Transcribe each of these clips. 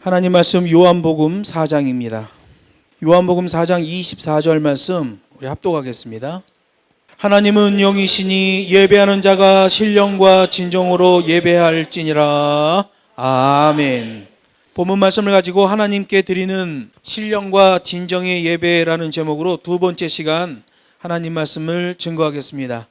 하나님 말씀 요한복음 4장입니다. 요한복음 4장 24절 말씀 우리 합독하겠습니다. 하나님은 영이시니 예배하는 자가 신령과 진정으로 예배할지니라. 아멘. 본문 말씀을 가지고 하나님께 드리는 신령과 진정의 예배라는 제목으로 두 번째 시간 하나님 말씀을 증거하겠습니다.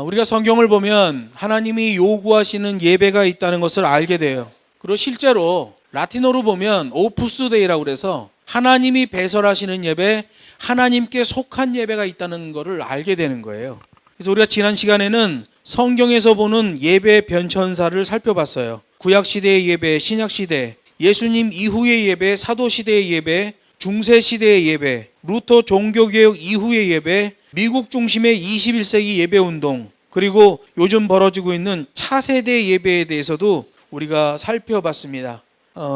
우리가 성경을 보면 하나님이 요구하시는 예배가 있다는 것을 알게 돼요. 그리고 실제로 라틴어로 보면 오푸스 데이라고 그래서 하나님이 배설하시는 예배, 하나님께 속한 예배가 있다는 것을 알게 되는 거예요. 그래서 우리가 지난 시간에는 성경에서 보는 예배 변천사를 살펴봤어요. 구약시대의 예배, 신약시대, 예수님 이후의 예배, 사도시대의 예배, 중세시대의 예배, 루터 종교개혁 이후의 예배, 미국 중심의 21세기 예배운동, 그리고 요즘 벌어지고 있는 차세대 예배에 대해서도 우리가 살펴봤습니다.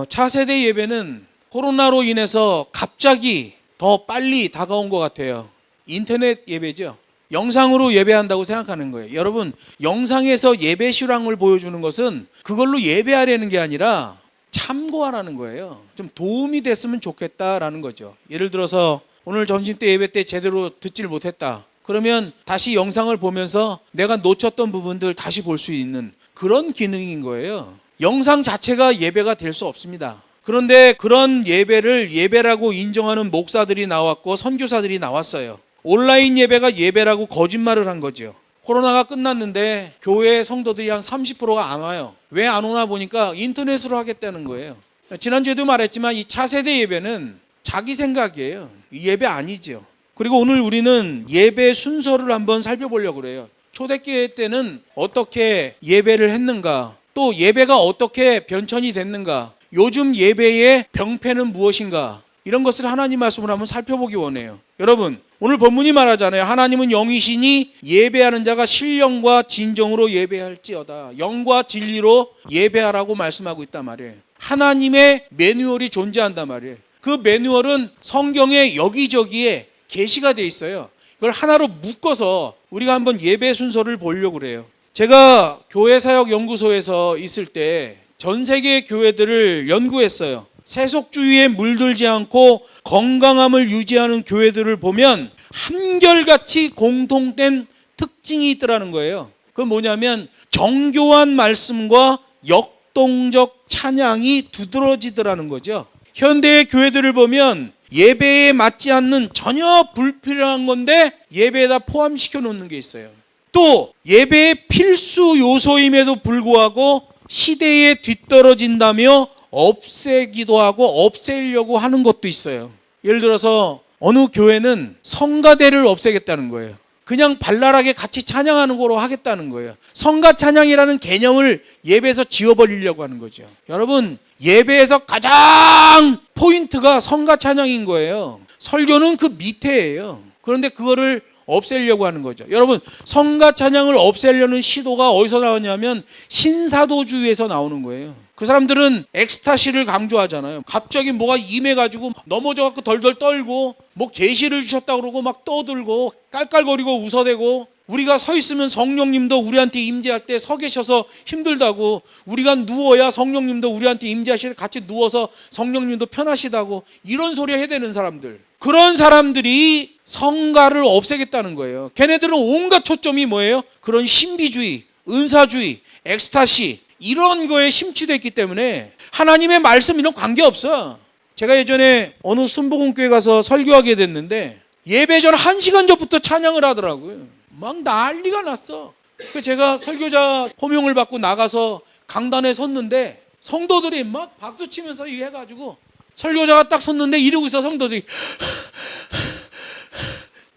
차세대 예배는 코로나로 인해서 갑자기 더 빨리 다가온 것 같아요. 인터넷 예배죠. 영상으로 예배한다고 생각하는 거예요. 여러분, 영상에서 예배 실황을 보여주는 것은 그걸로 예배하려는 게 아니라 참고하라는 거예요. 좀 도움이 됐으면 좋겠다라는 거죠. 예를 들어서 오늘 점심때 예배 때 제대로 듣질 못했다. 그러면 다시 영상을 보면서 내가 놓쳤던 부분들 다시 볼 수 있는 그런 기능인 거예요. 영상 자체가 예배가 될 수 없습니다. 그런데 그런 예배를 예배라고 인정하는 목사들이 나왔고 선교사들이 나왔어요. 온라인 예배가 예배라고 거짓말을 한 거죠. 코로나가 끝났는데 교회 성도들이 한 30%가 안 와요. 왜 안 오나 보니까 인터넷으로 하겠다는 거예요. 지난주에도 말했지만 이 차세대 예배는 자기 생각이에요. 예배 아니죠. 그리고 오늘 우리는 예배 순서를 한번 살펴보려고 그래요. 초대교회 때는 어떻게 예배를 했는가, 또 예배가 어떻게 변천이 됐는가, 요즘 예배의 병폐는 무엇인가, 이런 것을 하나님 말씀으로 한번 살펴보기 원해요. 여러분, 오늘 본문이 말하잖아요. 하나님은 영이시니 예배하는 자가 신령과 진정으로 예배할지어다. 영과 진리로 예배하라고 말씀하고 있단 말이에요. 하나님의 매뉴얼이 존재한단 말이에요. 그 매뉴얼은 성경에 여기저기에 계시가 돼 있어요. 이걸 하나로 묶어서 우리가 한번 예배 순서를 보려고 그래요. 제가 교회사역연구소에서 있을 때 전 세계 교회들을 연구했어요. 세속주의에 물들지 않고 건강함을 유지하는 교회들을 보면 한결같이 공통된 특징이 있더라는 거예요. 그건 뭐냐면 정교한 말씀과 역동적 찬양이 두드러지더라는 거죠. 현대의 교회들을 보면 예배에 맞지 않는 전혀 불필요한 건데 예배에다 포함시켜 놓는 게 있어요. 또 예배의 필수 요소임에도 불구하고 시대에 뒤떨어진다며 없애기도 하고 없애려고 하는 것도 있어요. 예를 들어서 어느 교회는 성가대를 없애겠다는 거예요. 그냥 발랄하게 같이 찬양하는 거로 하겠다는 거예요. 성가 찬양이라는 개념을 예배에서 지워버리려고 하는 거죠. 여러분, 예배에서 가장 포인트가 성가 찬양인 거예요. 설교는 그 밑에예요. 그런데 그거를 없애려고 하는 거죠. 여러분, 성가 찬양을 없애려는 시도가 어디서 나왔냐면 신사도주의에서 나오는 거예요. 그 사람들은 엑스타시를 강조하잖아요. 갑자기 뭐가 임해가지고 넘어져갖고 덜덜 떨고 뭐 계시를 주셨다고 그러고 막 떠들고 깔깔거리고 웃어대고, 우리가 서 있으면 성령님도 우리한테 임재할 때 서 계셔서 힘들다고, 우리가 누워야 성령님도 우리한테 임재하실 때 같이 누워서 성령님도 편하시다고, 이런 소리 해대는 사람들, 그런 사람들이 성가를 없애겠다는 거예요. 걔네들은 온갖 초점이 뭐예요? 그런 신비주의, 은사주의, 엑스타시 이런 거에 심취됐기 때문에 하나님의 말씀 이런 관계없어. 제가 예전에 어느 순복음교회 가서 설교하게 됐는데 예배 전 1시간 전부터 찬양을 하더라고요. 막 난리가 났어. 제가 설교자 호명을 받고 나가서 강단에 섰는데 성도들이 막 박수치면서 이렇게 해가지고 설교자가 딱 섰는데 이러고 있어. 성도들이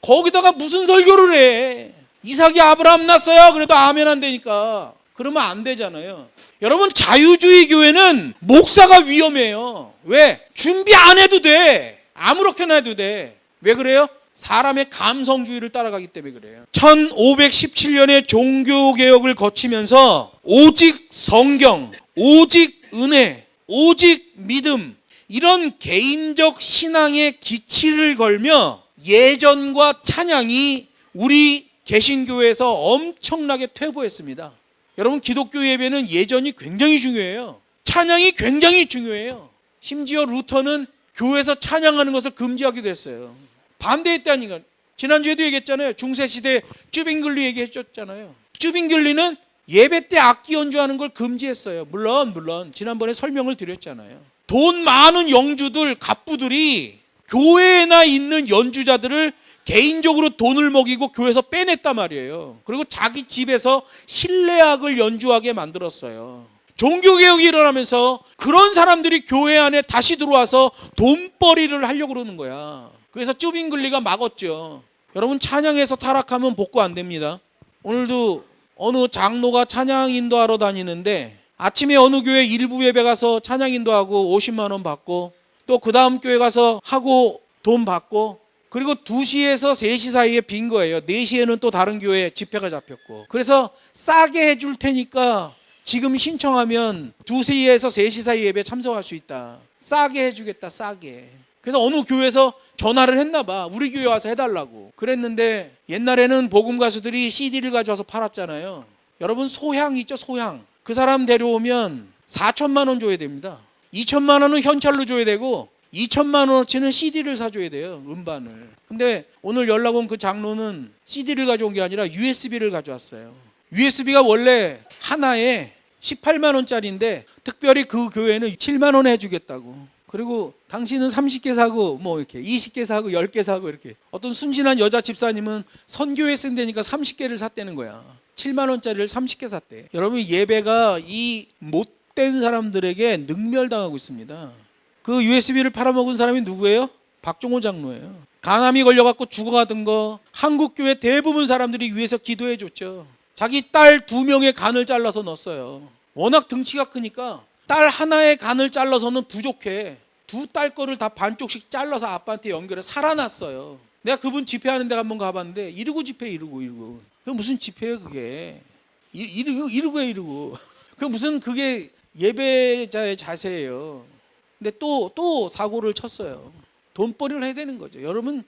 거기다가 무슨 설교를 해. 이삭이 아브라함 낳았어요. 그래도 아멘 안 되니까. 그러면 안 되잖아요. 여러분, 자유주의 교회는 목사가 위험해요. 왜? 준비 안 해도 돼. 아무렇게나 해도 돼. 왜 그래요? 사람의 감성주의를 따라가기 때문에 그래요. 1517년에 종교개혁을 거치면서 오직 성경, 오직 은혜, 오직 믿음, 이런 개인적 신앙의 기치를 걸며 예전과 찬양이 우리 개신교에서 엄청나게 퇴보했습니다. 여러분, 기독교 예배는 예전이 굉장히 중요해요. 찬양이 굉장히 중요해요. 심지어 루터는 교회에서 찬양하는 것을 금지하기도 했어요. 반대했다니까. 지난주에도 얘기했잖아요. 중세시대 쭈빙글리 얘기해줬잖아요. 쭈빙글리는 예배 때 악기 연주하는 걸 금지했어요. 물론 지난번에 설명을 드렸잖아요. 돈 많은 영주들, 갑부들이 교회에나 있는 연주자들을 개인적으로 돈을 먹이고 교회에서 빼냈단 말이에요. 그리고 자기 집에서 실내악을 연주하게 만들었어요. 종교개혁이 일어나면서 그런 사람들이 교회 안에 다시 들어와서 돈벌이를 하려고 그러는 거야. 그래서 쭈빙글리가 막았죠. 여러분, 찬양에서 타락하면 복구 안 됩니다. 오늘도 어느 장로가 찬양 인도하러 다니는데 아침에 어느 교회 일부 예배 가서 찬양 인도하고 50만 원 받고 또 그 다음 교회 가서 하고 돈 받고 그리고 2시에서 3시 사이에 빈 거예요. 4시에는 또 다른 교회 집회가 잡혔고. 그래서 싸게 해줄 테니까 지금 신청하면 2시에서 3시 사이 예배 참석할 수 있다. 싸게 해주겠다, 싸게. 그래서 어느 교회에서 전화를 했나 봐. 우리 교회 와서 해달라고. 그랬는데 옛날에는 복음 가수들이 CD를 가져와서 팔았잖아요. 여러분, 소향 있죠, 소향. 그 사람 데려오면 4천만 원 줘야 됩니다. 2천만 원은 현찰로 줘야 되고 2천만 원어치는 CD를 사줘야 돼요, 음반을. 근데 오늘 연락 온 그 장로는 CD를 가져온 게 아니라 USB를 가져왔어요. USB가 원래 하나에 18만 원짜리인데 특별히 그 교회는 7만 원에 해주겠다고. 그리고 당신은 30개 사고 뭐 이렇게 20개 사고 10개 사고 이렇게. 어떤 순진한 여자 집사님은 선교회 쓴다니까 30개를 샀다는 거야. 7만 원짜리를 30개 샀대. 여러분, 예배가 이 못된 사람들에게 능멸당하고 있습니다. 그 USB를 팔아먹은 사람이 누구예요? 박종호 장로예요. 간암이 걸려갖고 죽어가던 거 한국교회 대부분 사람들이 위에서 기도해 줬죠. 자기 딸 2명의 간을 잘라서 넣었어요. 워낙 등치가 크니까 딸 하나의 간을 잘라서는 부족해. 2딸 거를 다 반쪽씩 잘라서 아빠한테 연결해 살아났어요. 내가 그분 집회하는 데 한번 가봤는데 이러고 집회 이러고. 그게 무슨 집회예요 그게. 이러고. 그 무슨 그게 예배자의 자세예요. 근데 또 사고를 쳤어요. 돈벌이를 해야 되는 거죠. 여러분,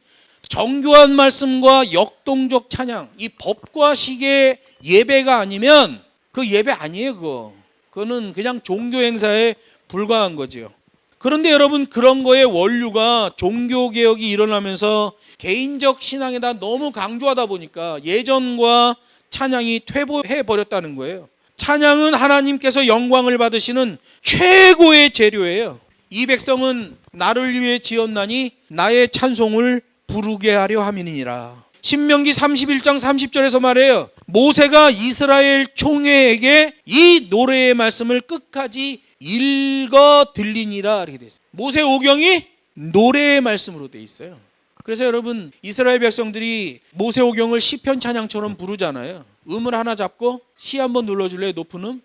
정교한 말씀과 역동적 찬양, 이 법과 식의 예배가 아니면 그 예배 아니에요. 그거는 그냥 종교 행사에 불과한 거죠. 그런데 여러분, 그런 거의 원류가 종교개혁이 일어나면서 개인적 신앙에다 너무 강조하다 보니까 예전과 찬양이 퇴보해버렸다는 거예요. 찬양은 하나님께서 영광을 받으시는 최고의 재료예요. 이 백성은 나를 위해 지었나니 나의 찬송을 부르게 하려 함이니라. 신명기 31장 30절에서 말해요. 모세가 이스라엘 총회에게 이 노래의 말씀을 끝까지 읽어 들리니라 이렇게 돼 있어요. 모세 오경이 노래의 말씀으로 돼 있어요. 그래서 여러분, 이스라엘 백성들이 모세 오경을 시편 찬양처럼 부르잖아요. 음을 하나 잡고 시 한번 눌러줄래요? 높은 음.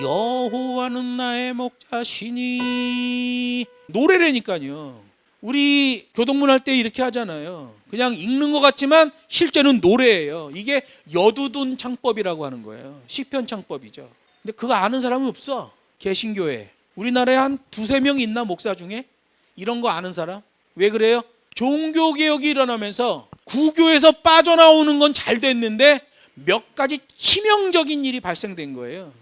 여호와는 나의 목자시니. 노래라니까요. 우리 교동문 할 때 이렇게 하잖아요. 그냥 읽는 것 같지만 실제는 노래예요. 이게 여두둔 창법이라고 하는 거예요. 시편 창법이죠. 근데 그거 아는 사람은 없어. 개신교회 우리나라에 한 2-3명 있나, 목사 중에? 이런 거 아는 사람? 왜 그래요? 종교개혁이 일어나면서 구교에서 빠져나오는 건 잘 됐는데 몇 가지 치명적인 일이 발생된 거예요.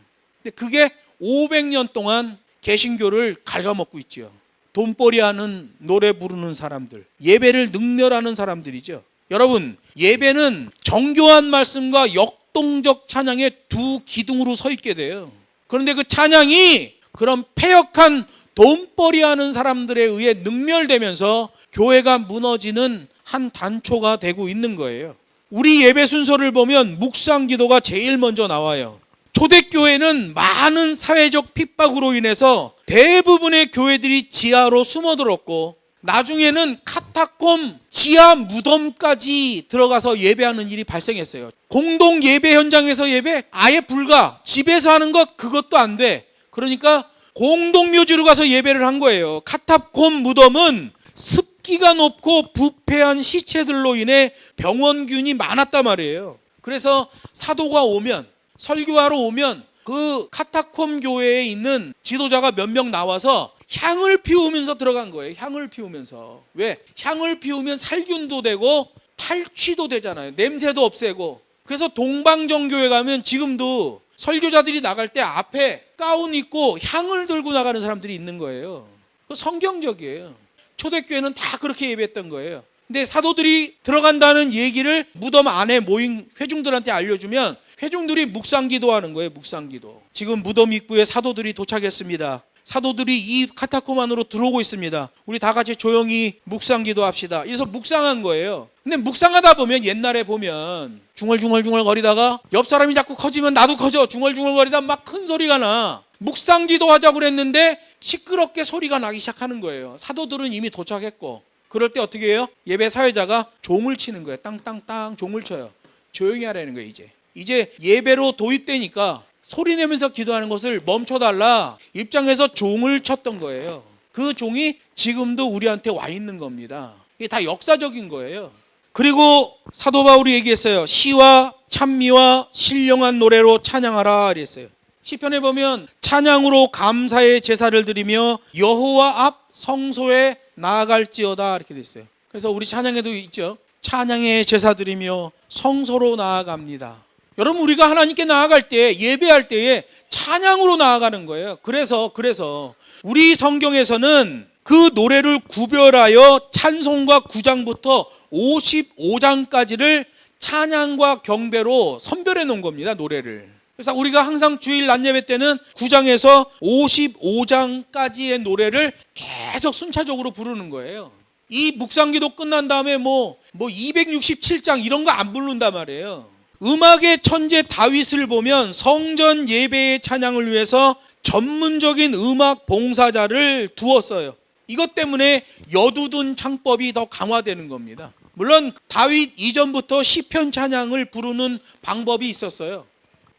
근데 그게 500년 동안 개신교를 갉아먹고 있죠. 돈벌이하는, 노래 부르는 사람들, 예배를 능멸하는 사람들이죠. 여러분, 예배는 정교한 말씀과 역동적 찬양의 두 기둥으로 서 있게 돼요. 그런데 그 찬양이 그런 패역한 돈벌이하는 사람들에 의해 능멸되면서 교회가 무너지는 한 단초가 되고 있는 거예요. 우리 예배 순서를 보면 묵상 기도가 제일 먼저 나와요. 초대교회는 많은 사회적 핍박으로 인해서 대부분의 교회들이 지하로 숨어들었고 나중에는 카타콤 지하 무덤까지 들어가서 예배하는 일이 발생했어요. 공동 예배 현장에서 예배 아예 불가. 집에서 하는 것 그것도 안 돼. 그러니까 공동묘지로 가서 예배를 한 거예요. 카타콤 무덤은 습기가 높고 부패한 시체들로 인해 병원균이 많았단 말이에요. 그래서 사도가 오면, 설교하러 오면 그 카타콤 교회에 있는 지도자가 몇 명 나와서 향을 피우면서 들어간 거예요. 향을 피우면서. 왜? 향을 피우면 살균도 되고 탈취도 되잖아요. 냄새도 없애고. 그래서 동방정교회 가면 지금도 설교자들이 나갈 때 앞에 가운 입고 향을 들고 나가는 사람들이 있는 거예요. 그 성경적이에요. 초대교회는 다 그렇게 예배했던 거예요. 근데 사도들이 들어간다는 얘기를 무덤 안에 모인 회중들한테 알려주면 회중들이 묵상기도 하는 거예요. 묵상기도. 지금 무덤 입구에 사도들이 도착했습니다. 사도들이 이 카타콤 안으로 들어오고 있습니다. 우리 다 같이 조용히 묵상기도 합시다. 이래서 묵상한 거예요. 근데 묵상하다 보면 옛날에 보면 중얼중얼 거리다가 옆 사람이 자꾸 커지면 나도 커져. 중얼중얼 거리다 막 큰 소리가 나. 묵상기도 하자고 그랬는데 시끄럽게 소리가 나기 시작하는 거예요. 사도들은 이미 도착했고. 그럴 때 어떻게 해요? 예배 사회자가 종을 치는 거예요. 땅땅땅 종을 쳐요. 조용히 하라는 거예요. 이제 예배로 도입되니까 소리 내면서 기도하는 것을 멈춰달라 입장에서 종을 쳤던 거예요. 그 종이 지금도 우리한테 와 있는 겁니다. 이게 다 역사적인 거예요. 그리고 사도 바울이 얘기했어요. 시와 찬미와 신령한 노래로 찬양하라 그랬어요. 시편에 보면 찬양으로 감사의 제사를 드리며 여호와 앞 성소에 나아갈지어다 이렇게 돼 있어요. 그래서 우리 찬양에도 있죠. 찬양의 제사 드리며 성소로 나아갑니다. 여러분 우리가 하나님께 나아갈 때 예배할 때에 찬양으로 나아가는 거예요. 그래서 우리 성경에서는 그 노래를 구별하여 찬송가 9장부터 55장까지를 찬양과 경배로 선별해 놓은 겁니다. 노래를. 그래서 우리가 항상 주일 낮 예배 때는 9장에서 55장까지의 노래를 계속 순차적으로 부르는 거예요. 이 묵상기도 끝난 다음에 뭐 267장 이런 거 안 부른단 말이에요. 음악의 천재 다윗을 보면 성전 예배의 찬양을 위해서 전문적인 음악 봉사자를 두었어요. 이것 때문에 여두둔 창법이 더 강화되는 겁니다. 물론 다윗 이전부터 시편 찬양을 부르는 방법이 있었어요.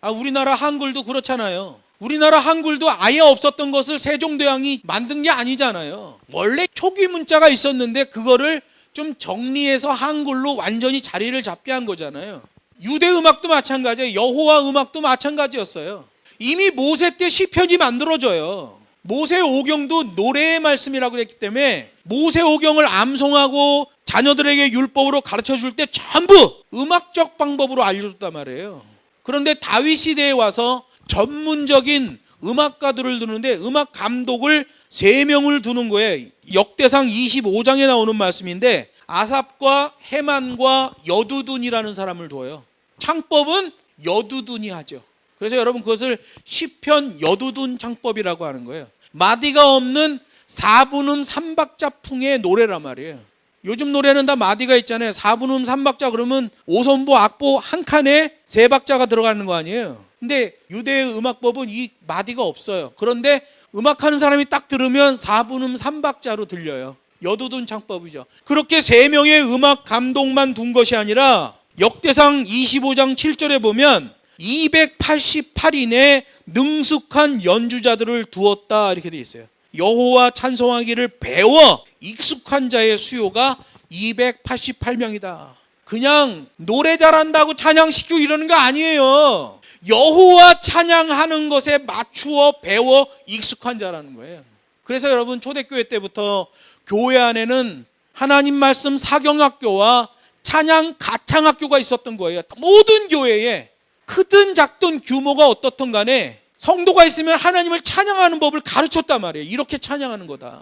우리나라 한글도 그렇잖아요. 우리나라 한글도 아예 없었던 것을 세종대왕이 만든 게 아니잖아요. 원래 초기 문자가 있었는데 그거를 좀 정리해서 한글로 완전히 자리를 잡게 한 거잖아요. 유대 음악도 마찬가지예요. 여호와 음악도 마찬가지였어요. 이미 모세 때 시편이 만들어져요. 모세 오경도 노래의 말씀이라고 그랬기 때문에 모세 오경을 암송하고 자녀들에게 율법으로 가르쳐 줄 때 전부 음악적 방법으로 알려줬단 말이에요. 그런데 다윗 시대에 와서 전문적인 음악가들을 두는데 음악 감독을 3명을 두는 거예요. 역대상 25장에 나오는 말씀인데 아삽과 헤만과 여두둔이라는 사람을 둬요. 창법은 여두둔이 하죠. 그래서 여러분 그것을 시편 여두둔 창법이라고 하는 거예요. 마디가 없는 4분음 3박자풍의 노래란 말이에요. 요즘 노래는 다 마디가 있잖아요. 4분음 3박자 그러면 5선보 악보 한 칸에 3박자가 들어가는 거 아니에요. 근데 유대의 음악법은 이 마디가 없어요. 그런데 음악하는 사람이 딱 들으면 4분음 3박자로 들려요. 여두둔 창법이죠. 그렇게 3명의 음악 감독만 둔 것이 아니라 역대상 25장 7절에 보면 288인의 능숙한 연주자들을 두었다 이렇게 돼 있어요. 여호와 찬송하기를 배워 익숙한 자의 수요가 288명이다. 그냥 노래 잘한다고 찬양시키고 이러는 거 아니에요. 여호와 찬양하는 것에 맞추어 배워 익숙한 자라는 거예요. 그래서 여러분 초대교회 때부터 교회 안에는 하나님 말씀 사경학교와 찬양 가창학교가 있었던 거예요. 모든 교회에 크든 작든 규모가 어떻든 간에 성도가 있으면 하나님을 찬양하는 법을 가르쳤단 말이에요. 이렇게 찬양하는 거다.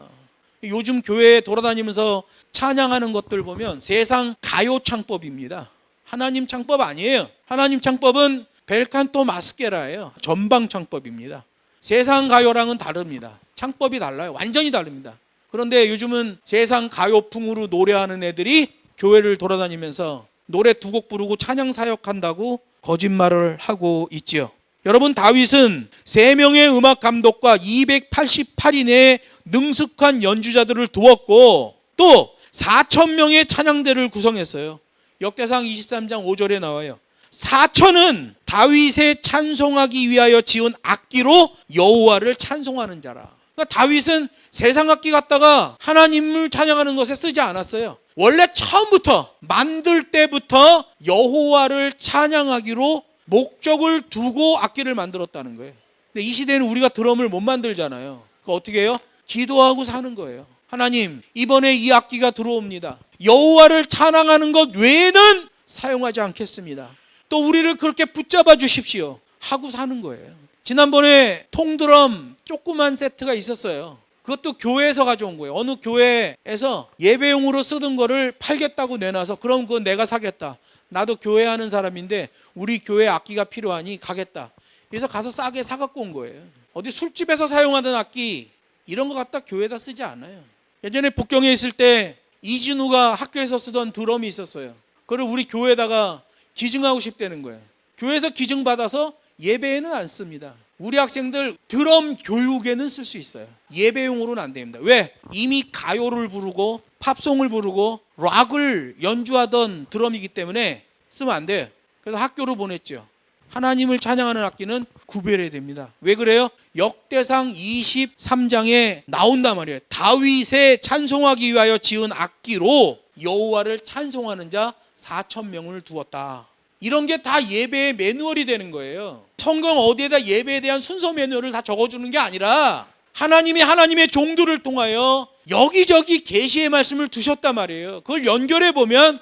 요즘 교회에 돌아다니면서 찬양하는 것들 보면 세상 가요 창법입니다. 하나님 창법 아니에요. 하나님 창법은 벨칸토 마스케라예요. 전방 창법입니다. 세상 가요랑은 다릅니다. 창법이 달라요. 완전히 다릅니다. 그런데 요즘은 세상 가요풍으로 노래하는 애들이 교회를 돌아다니면서 노래 2곡 부르고 찬양 사역한다고 거짓말을 하고 있지요. 여러분 다윗은 3명의 음악 감독과 288인의 능숙한 연주자들을 두었고 또 4,000명의 찬양대를 구성했어요. 역대상 23장 5절에 나와요. 4,000은 다윗의 찬송하기 위하여 지은 악기로 여호와를 찬송하는 자라. 그러니까 다윗은 세상 악기 갖다가 하나님을 찬양하는 것에 쓰지 않았어요. 원래 처음부터 만들 때부터 여호와를 찬양하기로 목적을 두고 악기를 만들었다는 거예요. 근데 이 시대에는 우리가 드럼을 못 만들잖아요. 그거 어떻게 해요? 기도하고 사는 거예요. 하나님, 이번에 이 악기가 들어옵니다. 여호와를 찬양하는 것 외에는 사용하지 않겠습니다. 또 우리를 그렇게 붙잡아 주십시오 하고 사는 거예요. 지난번에 통드럼 조그만 세트가 있었어요. 그것도 교회에서 가져온 거예요. 어느 교회에서 예배용으로 쓰던 거를 팔겠다고 내놔서 그럼 그건 내가 사겠다. 나도 교회 하는 사람인데 우리 교회 악기가 필요하니 가겠다. 그래서 가서 싸게 사갖고 온 거예요. 어디 술집에서 사용하던 악기 이런 거 갖다 교회에다 쓰지 않아요. 예전에 북경에 있을 때 이진우가 학교에서 쓰던 드럼이 있었어요. 그걸 우리 교회에다가 기증하고 싶다는 거예요. 교회에서 기증받아서 예배에는 안 씁니다. 우리 학생들 드럼 교육에는 쓸 수 있어요. 예배용으로는 안 됩니다. 왜? 이미 가요를 부르고 팝송을 부르고 락을 연주하던 드럼이기 때문에 쓰면 안 돼요. 그래서 학교로 보냈죠. 하나님을 찬양하는 악기는 구별해야 됩니다. 왜 그래요? 역대상 23장에 나온단 말이에요. 다윗의 찬송하기 위하여 지은 악기로 여호와를 찬송하는 자 4,000명을 두었다. 이런 게 다 예배의 매뉴얼이 되는 거예요. 성경 어디에다 예배에 대한 순서 매뉴얼을 다 적어주는 게 아니라 하나님이 하나님의 종들을 통하여 여기저기 계시의 말씀을 두셨단 말이에요. 그걸 연결해 보면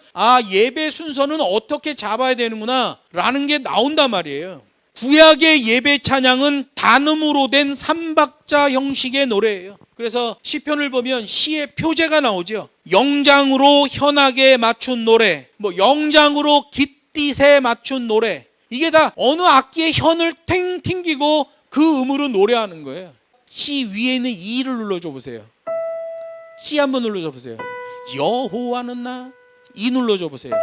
예배 순서는 어떻게 잡아야 되는구나 라는 게 나온단 말이에요. 구약의 예배 찬양은 단음으로 된 3박자 형식의 노래예요. 그래서 시편을 보면 시의 표제가 나오죠. 영장으로 현악에 맞춘 노래, 영장으로 깃딧에 맞춘 노래, 이게 다 어느 악기의 현을 탱 튕기고 그 음으로 노래하는 거예요. C 위에 있는 E를 눌러줘 보세요. C 한번 눌러줘 보세요. 여호와는 나, E 눌러줘 보세요.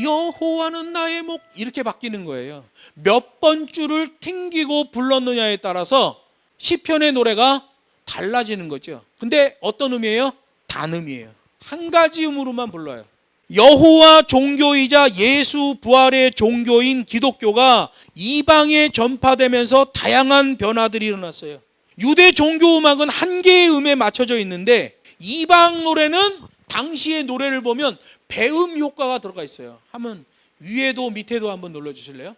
여호와는 나의 목, 이렇게 바뀌는 거예요. 몇 번 줄을 튕기고 불렀느냐에 따라서 시편의 노래가 달라지는 거죠. 근데 어떤 음이에요? 단음이에요. 한 가지 음으로만 불러요. 여호와 종교이자 예수 부활의 종교인 기독교가 이방에 전파되면서 다양한 변화들이 일어났어요. 유대 종교 음악은 한 개의 음에 맞춰져 있는데 이방 노래는 당시의 노래를 보면 배음 효과가 들어가 있어요. 한번 위에도 밑에도 한번 눌러주실래요?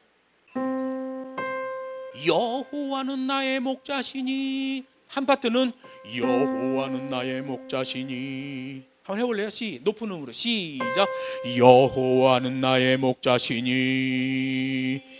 여호와는 나의 목자시니, 한 파트는 여호와는 나의 목자시니. 한번 해볼래요? 높은 음으로 시작. 여호와는 나의 목자시니.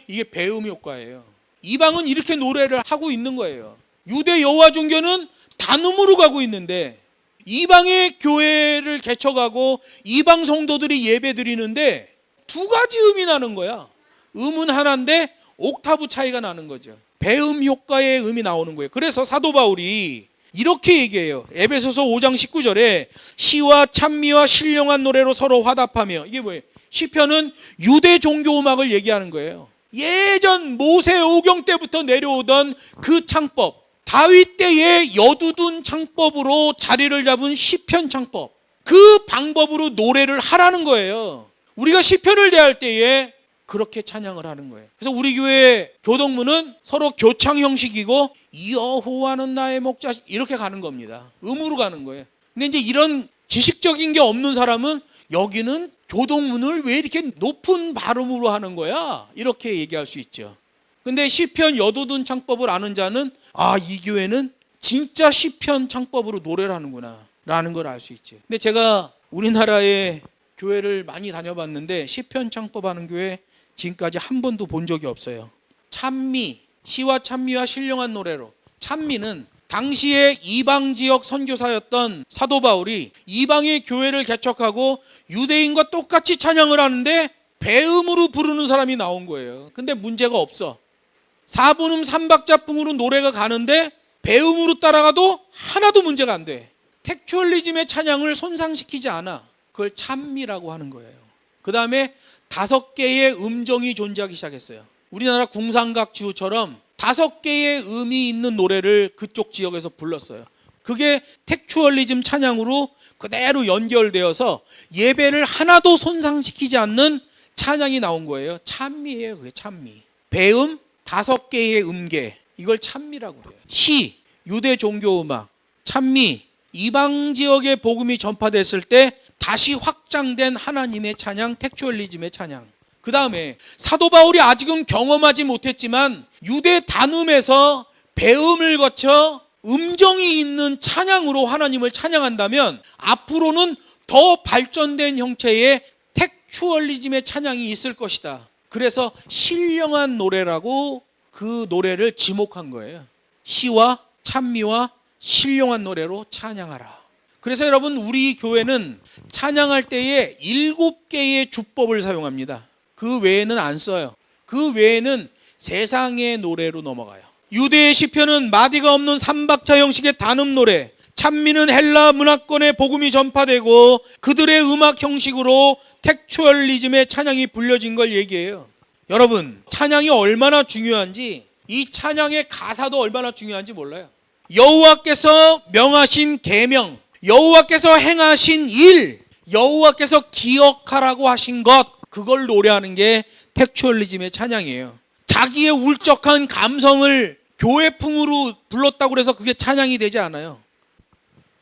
이게 배음 효과예요. 이방은 이렇게 노래를 하고 있는 거예요. 유대 여호와 종교는 단음으로 가고 있는데 이방의 교회를 개척하고 이방 성도들이 예배 드리는데 두 가지 음이 나는 거야. 음은 하나인데 옥타브 차이가 나는 거죠. 배음 효과의 음이 나오는 거예요. 그래서 사도 바울이 이렇게 얘기해요. 에베소서 5장 19절에 시와 찬미와 신령한 노래로 서로 화답하며, 이게 뭐예요? 시편은 유대 종교 음악을 얘기하는 거예요. 예전 모세 오경 때부터 내려오던 그 창법, 다윗 때의 여두둔 창법으로 자리를 잡은 시편 창법, 그 방법으로 노래를 하라는 거예요. 우리가 시편을 대할 때에 그렇게 찬양을 하는 거예요. 그래서 우리 교회 교동문은 서로 교창 형식이고 여호와는 나의 목자, 이렇게 가는 겁니다. 음으로 가는 거예요. 근데 이제 이런 지식적인 게 없는 사람은 여기는 교동문을 왜 이렇게 높은 발음으로 하는 거야? 이렇게 얘기할 수 있죠. 근데 시편 여두둔 창법을 아는 자는 이 교회는 진짜 시편 창법으로 노래를 하는구나 라는 걸 알 수 있죠. 근데 제가 우리나라의 교회를 많이 다녀봤는데 시편 창법하는 교회 지금까지 한 번도 본 적이 없어요. 찬미, 시와 찬미와 신령한 노래로. 찬미는 당시에 이방 지역 선교사였던 사도 바울이 이방의 교회를 개척하고 유대인과 똑같이 찬양을 하는데 배음으로 부르는 사람이 나온 거예요. 근데 문제가 없어. 4분음 3박자풍으로 노래가 가는데 배음으로 따라가도 하나도 문제가 안 돼. 텍츄얼리즘의 찬양을 손상시키지 않아. 그걸 찬미라고 하는 거예요. 그 다음에 5개의 음정이 존재하기 시작했어요. 우리나라 궁상각지우처럼 5개의 음이 있는 노래를 그쪽 지역에서 불렀어요. 그게 텍츄얼리즘 찬양으로 그대로 연결되어서 예배를 하나도 손상시키지 않는 찬양이 나온 거예요. 찬미예요. 그게 찬미. 배음 5개의 음계, 이걸 찬미라고 그래요. 시, 유대 종교 음악, 찬미, 이방 지역의 복음이 전파됐을 때 다시 확장된 하나님의 찬양, 텍츄얼리즘의 찬양. 그 다음에 사도 바울이 아직은 경험하지 못했지만 유대 단음에서 배음을 거쳐 음정이 있는 찬양으로 하나님을 찬양한다면 앞으로는 더 발전된 형태의 텍츄얼리즘의 찬양이 있을 것이다. 그래서 신령한 노래라고 그 노래를 지목한 거예요. 시와 찬미와 신령한 노래로 찬양하라. 그래서 여러분, 우리 교회는 찬양할 때에 7개의 주법을 사용합니다. 그 외에는 안 써요. 그 외에는 세상의 노래로 넘어가요. 유대의 시편은 마디가 없는 3박자 형식의 단음 노래, 찬미는 헬라 문화권의 복음이 전파되고 그들의 음악 형식으로 텍추얼리즘의 찬양이 불려진 걸 얘기해요. 여러분, 찬양이 얼마나 중요한지, 이 찬양의 가사도 얼마나 중요한지 몰라요. 여호와께서 명하신 계명, 여호와께서 행하신 일, 여호와께서 기억하라고 하신 것, 그걸 노래하는 게 텍추얼리즘의 찬양이에요. 자기의 울적한 감성을 교회풍으로 불렀다고 해서 그게 찬양이 되지 않아요.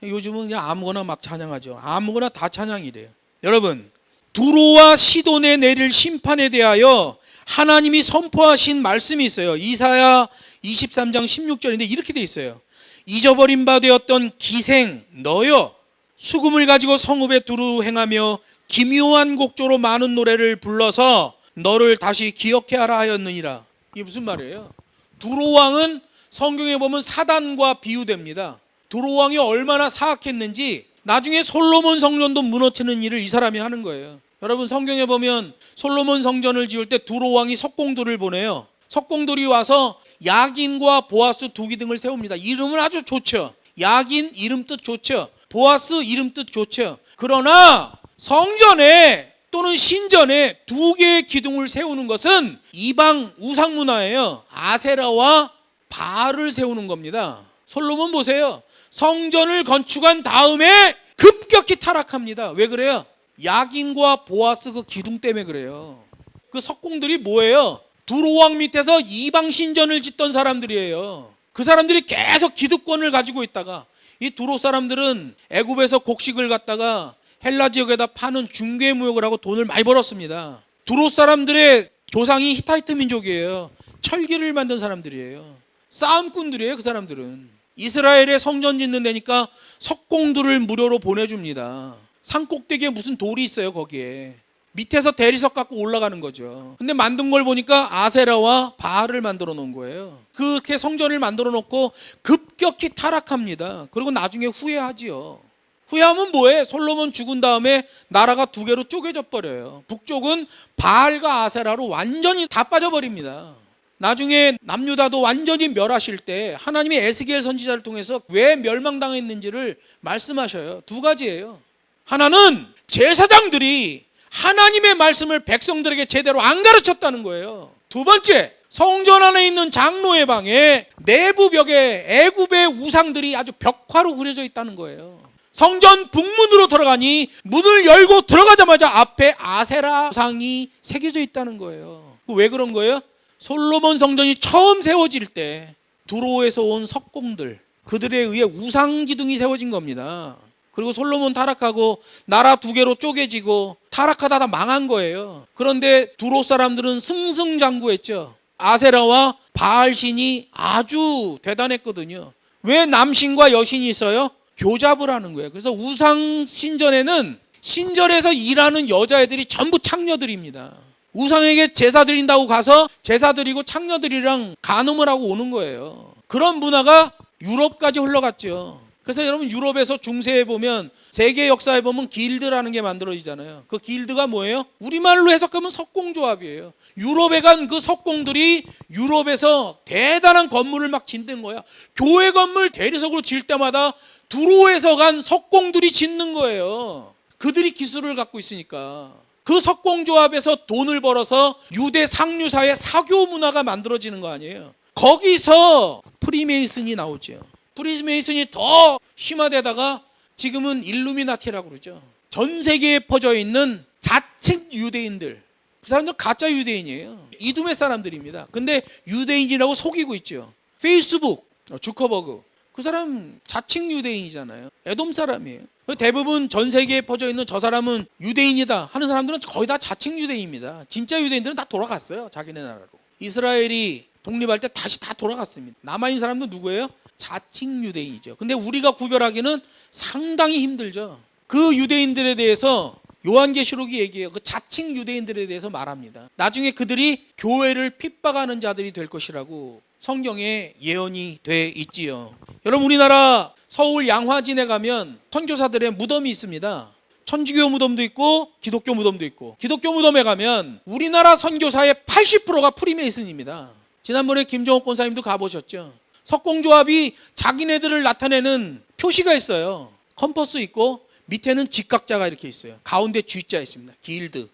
요즘은 그냥 아무거나 막 찬양하죠. 아무거나 다 찬양이래요. 여러분, 두로와 시돈에 내릴 심판에 대하여 하나님이 선포하신 말씀이 있어요. 이사야 23장 16절인데 이렇게 돼 있어요. 잊어버린 바 되었던 기생 너여, 수금을 가지고 성읍에 두루 행하며 기묘한 곡조로 많은 노래를 불러서 너를 다시 기억해 하라 하였느니라. 이게 무슨 말이에요? 두로왕은 성경에 보면 사단과 비유됩니다. 두로왕이 얼마나 사악했는지 나중에 솔로몬 성전도 무너뜨리는 일을 이 사람이 하는 거예요. 여러분, 성경에 보면 솔로몬 성전을 지을 때 두로왕이 석공들을 보내요. 석공들이 와서 야긴과 보아스 두 기둥을 세웁니다. 이름은 아주 좋죠. 야긴 이름 뜻 좋죠. 보아스 이름 뜻 좋죠. 그러나 성전에 또는 신전에 두 개의 기둥을 세우는 것은 이방 우상 문화예요. 아세라와 바알을 세우는 겁니다. 솔로몬 보세요. 성전을 건축한 다음에 급격히 타락합니다. 왜 그래요? 야긴과 보아스 그 기둥 때문에 그래요. 그 석공들이 뭐예요? 두로왕 밑에서 이방 신전을 짓던 사람들이에요. 그 사람들이 계속 기득권을 가지고 있다가 이 두로 사람들은 애굽에서 곡식을 갖다가 헬라 지역에다 파는 중개무역을 하고 돈을 많이 벌었습니다. 두로 사람들의 조상이 히타이트 민족이에요. 철기를 만든 사람들이에요. 싸움꾼들이에요. 그 사람들은 이스라엘에 성전 짓는 데니까 석공들을 무료로 보내줍니다. 산꼭대기에 무슨 돌이 있어요. 거기에 밑에서 대리석 갖고 올라가는 거죠. 근데 만든 걸 보니까 아세라와 바알을 만들어 놓은 거예요. 그렇게 성전을 만들어 놓고 급격히 타락합니다. 그리고 나중에 후회하지요. 후회하면 뭐해? 솔로몬 죽은 다음에 나라가 두 개로 쪼개져 버려요. 북쪽은 바알과 아세라로 완전히 다 빠져버립니다. 나중에 남유다도 완전히 멸하실 때 하나님이 에스겔 선지자를 통해서 왜 멸망당했는지를 말씀하셔요. 두 가지예요. 하나는 제사장들이 하나님의 말씀을 백성들에게 제대로 안 가르쳤다는 거예요. 두 번째, 성전 안에 있는 장로의 방에 내부 벽에 애굽의 우상들이 아주 벽화로 그려져 있다는 거예요. 성전 북문으로 들어가니 문을 열고 들어가자마자 앞에 아세라 우상이 새겨져 있다는 거예요. 왜 그런 거예요? 솔로몬 성전이 처음 세워질 때 두로에서 온 석공들, 그들에 의해 우상 기둥이 세워진 겁니다. 그리고 솔로몬 타락하고 나라 두 개로 쪼개지고 타락하다 다 망한 거예요. 그런데 두로 사람들은 승승장구했죠. 아세라와 바알신이 아주 대단했거든요. 왜 남신과 여신이 있어요? 교잡을 하는 거예요. 그래서 우상 신전에는 신전에서 일하는 여자애들이 전부 창녀들입니다. 우상에게 제사 드린다고 가서 제사 드리고 창녀들이랑 간음을 하고 오는 거예요. 그런 문화가 유럽까지 흘러갔죠. 그래서 여러분, 유럽에서 중세에 보면, 세계 역사에 보면 길드라는 게 만들어지잖아요. 그 길드가 뭐예요? 우리말로 해석하면 석공조합이에요. 유럽에 간 그 석공들이 유럽에서 대단한 건물을 막 짓는 거야. 교회 건물 대리석으로 질 때마다 두로에서 간 석공들이 짓는 거예요. 그들이 기술을 갖고 있으니까. 그 석공조합에서 돈을 벌어서 유대 상류사회 사교 문화가 만들어지는 거 아니에요. 거기서 프리메이슨이 나오죠. 프리메이슨이 더 심화되다가 지금은 일루미나티라고 그러죠. 전 세계에 퍼져 있는 자칭 유대인들, 그 사람들 가짜 유대인이에요. 이두메 사람들입니다. 근데 유대인이라고 속이고 있죠. 페이스북 주커버그, 그 사람 자칭 유대인이잖아요. 에돔 사람이에요. 대부분 전 세계에 퍼져 있는 저 사람은 유대인이다 하는 사람들은 거의 다 자칭 유대인입니다. 진짜 유대인들은 다 돌아갔어요. 자기네 나라로. 이스라엘이 독립할 때 다시 다 돌아갔습니다. 남아있는 사람들은 누구예요? 자칭 유대인이죠. 근데 우리가 구별하기는 상당히 힘들죠. 그 유대인들에 대해서 요한계시록이 얘기해요. 그 자칭 유대인들에 대해서 말합니다. 나중에 그들이 교회를 핍박하는 자들이 될 것이라고 성경에 예언이 돼 있지요. 여러분, 우리나라 서울 양화진에 가면 선교사들의 무덤이 있습니다. 천주교 무덤도 있고 기독교 무덤도 있고, 기독교 무덤에 가면 우리나라 선교사의 80%가 프리메이슨입니다. 지난번에 김종옥 권사님도 가보셨죠. 석공조합이 자기네들을 나타내는 표시가 있어요. 컴퍼스 있고 밑에는 직각자가 이렇게 있어요. 가운데 G자 있습니다. 길드,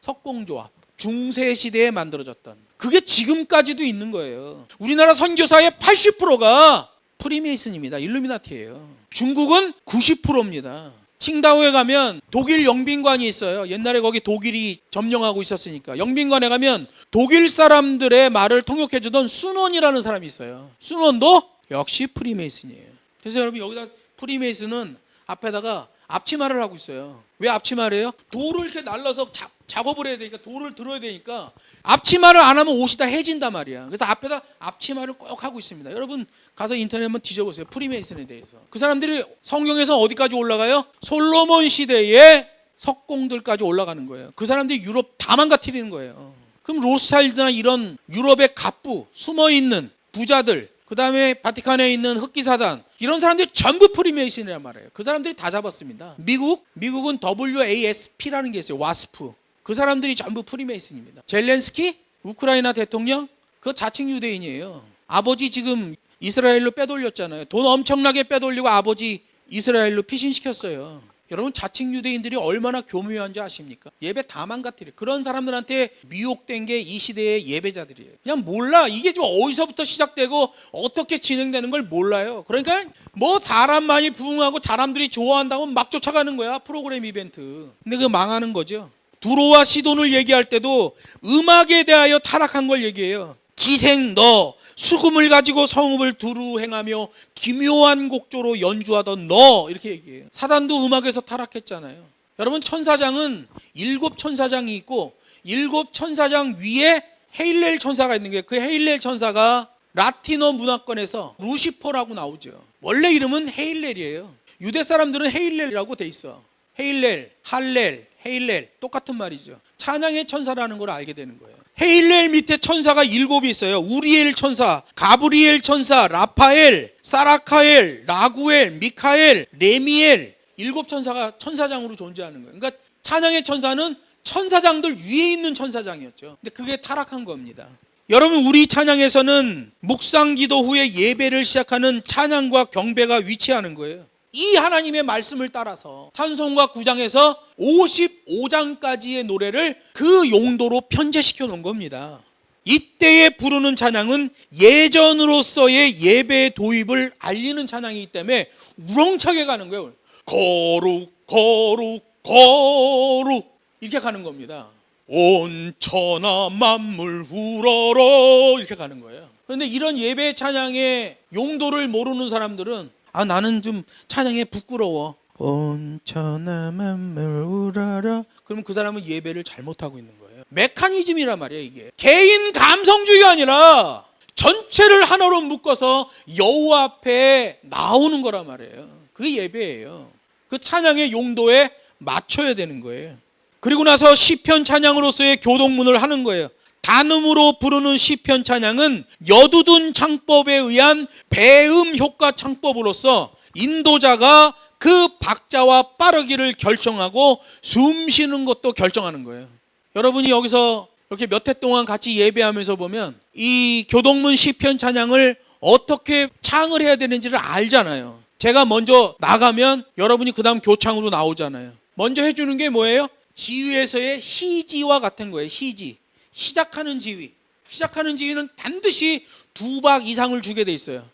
석공조합. 중세시대에 만들어졌던, 그게 지금까지도 있는 거예요. 우리나라 선교사의 80%가 프리메이슨입니다. 일루미나티예요. 중국은 90%입니다. 칭다오에 가면 독일 영빈관이 있어요. 옛날에 거기 독일이 점령하고 있었으니까 영빈관에 가면 독일 사람들의 말을 통역해주던 순원이라는 사람이 있어요. 순원도 역시 프리메이슨이에요. 그래서 여러분, 여기다 프리메이슨은 앞에다가 앞치마를 하고 있어요. 왜 앞치마를 해요? 돌을 이렇게 날라서 작업을 해야 되니까, 돌을 들어야 되니까 앞치마를 안 하면 옷이 다 해진단 말이야. 그래서 앞에다 앞치마를 꼭 하고 있습니다. 여러분 가서 인터넷 한번 뒤져보세요. 프리메이슨에 대해서. 그 사람들이 성경에서 어디까지 올라가요? 솔로몬 시대의 석공들까지 올라가는 거예요. 그 사람들이 유럽 다 망가뜨리는 거예요. 그럼 로스차일드나 이런 유럽의 갑부, 숨어있는 부자들, 그 다음에 바티칸에 있는 흑기사단, 이런 사람들이 전부 프리메이슨이란 말이에요. 그 사람들이 다 잡았습니다. 미국은 WASP라는 게 있어요. 와스프. 그 사람들이 전부 프리메이슨입니다. 젤렌스키 우크라이나 대통령, 그거 자칭 유대인이에요. 아버지 지금 이스라엘로 빼돌렸잖아요. 돈 엄청나게 빼돌리고 아버지 이스라엘로 피신시켰어요. 여러분, 자칭 유대인들이 얼마나 교묘한지 아십니까? 예배 다 망가뜨려. 그런 사람들한테 미혹된 게 이 시대의 예배자들이에요. 그냥 몰라. 이게 좀 어디서부터 시작되고 어떻게 진행되는 걸 몰라요. 그러니까 뭐 사람 많이 부흥하고 사람들이 좋아한다고 막 쫓아가는 거야. 프로그램 이벤트. 근데 그거 망하는 거죠. 두로와 시돈을 얘기할 때도 음악에 대하여 타락한 걸 얘기해요. 기생 너, 수금을 가지고 성읍을 두루 행하며 기묘한 곡조로 연주하던 너, 이렇게 얘기해요. 사단도 음악에서 타락했잖아요. 여러분, 천사장은 7천사장이 있고 7천사장 위에 헤일렐 천사가 있는 거예요. 그 헤일렐 천사가 라틴어 문화권에서 루시퍼라고 나오죠. 원래 이름은 헤일렐이에요. 유대 사람들은 헤일렐이라고 돼 있어. 헤일렐, 할렐, 헤일렐 똑같은 말이죠. 찬양의 천사라는 걸 알게 되는 거예요. 헤일렐 밑에 천사가 7이 있어요. 우리엘 천사, 가브리엘 천사, 라파엘, 사라카엘, 라구엘, 미카엘, 레미엘, 7천사가 천사장으로 존재하는 거예요. 그러니까 찬양의 천사는 천사장들 위에 있는 천사장이었죠. 근데 그게 타락한 겁니다. 여러분, 우리 찬양에서는 묵상 기도 후에 예배를 시작하는 찬양과 경배가 위치하는 거예요. 이 하나님의 말씀을 따라서 찬송가 9장에서 55장까지의 노래를 그 용도로 편제시켜 놓은 겁니다. 이때에 부르는 찬양은 예전으로서의 예배 도입을 알리는 찬양이기 때문에 우렁차게 가는 거예요. 거룩 거룩 거룩 이렇게 가는 겁니다. 온 천하 만물 우러러 이렇게 가는 거예요. 그런데 이런 예배 찬양의 용도를 모르는 사람들은 나는 좀 찬양에 부끄러워. 온 천하 만물 우러러. 그러면 그 사람은 예배를 잘못하고 있는 거예요. 메커니즘이란 말이에요. 이게 개인 감성주의가 아니라 전체를 하나로 묶어서 여호와 앞에 나오는 거란 말이에요. 그게 예배예요. 그 찬양의 용도에 맞춰야 되는 거예요. 그리고 나서 시편 찬양으로서의 교동문을 하는 거예요. 단음으로 부르는 시편 찬양은 여두둔 창법에 의한 배음 효과 창법으로서 인도자가 그 박자와 빠르기를 결정하고 숨 쉬는 것도 결정하는 거예요. 여러분이 여기서 이렇게 몇 해 동안 같이 예배하면서 보면 이 교동문 시편 찬양을 어떻게 창을 해야 되는지를 알잖아요. 제가 먼저 나가면 여러분이 그 다음 교창으로 나오잖아요. 먼저 해주는 게 뭐예요? 지휘에서의 시지와 같은 거예요. 시지. 시작하는 지휘. 시작하는 지휘는 반드시 2박 이상을 주게 돼 있어요.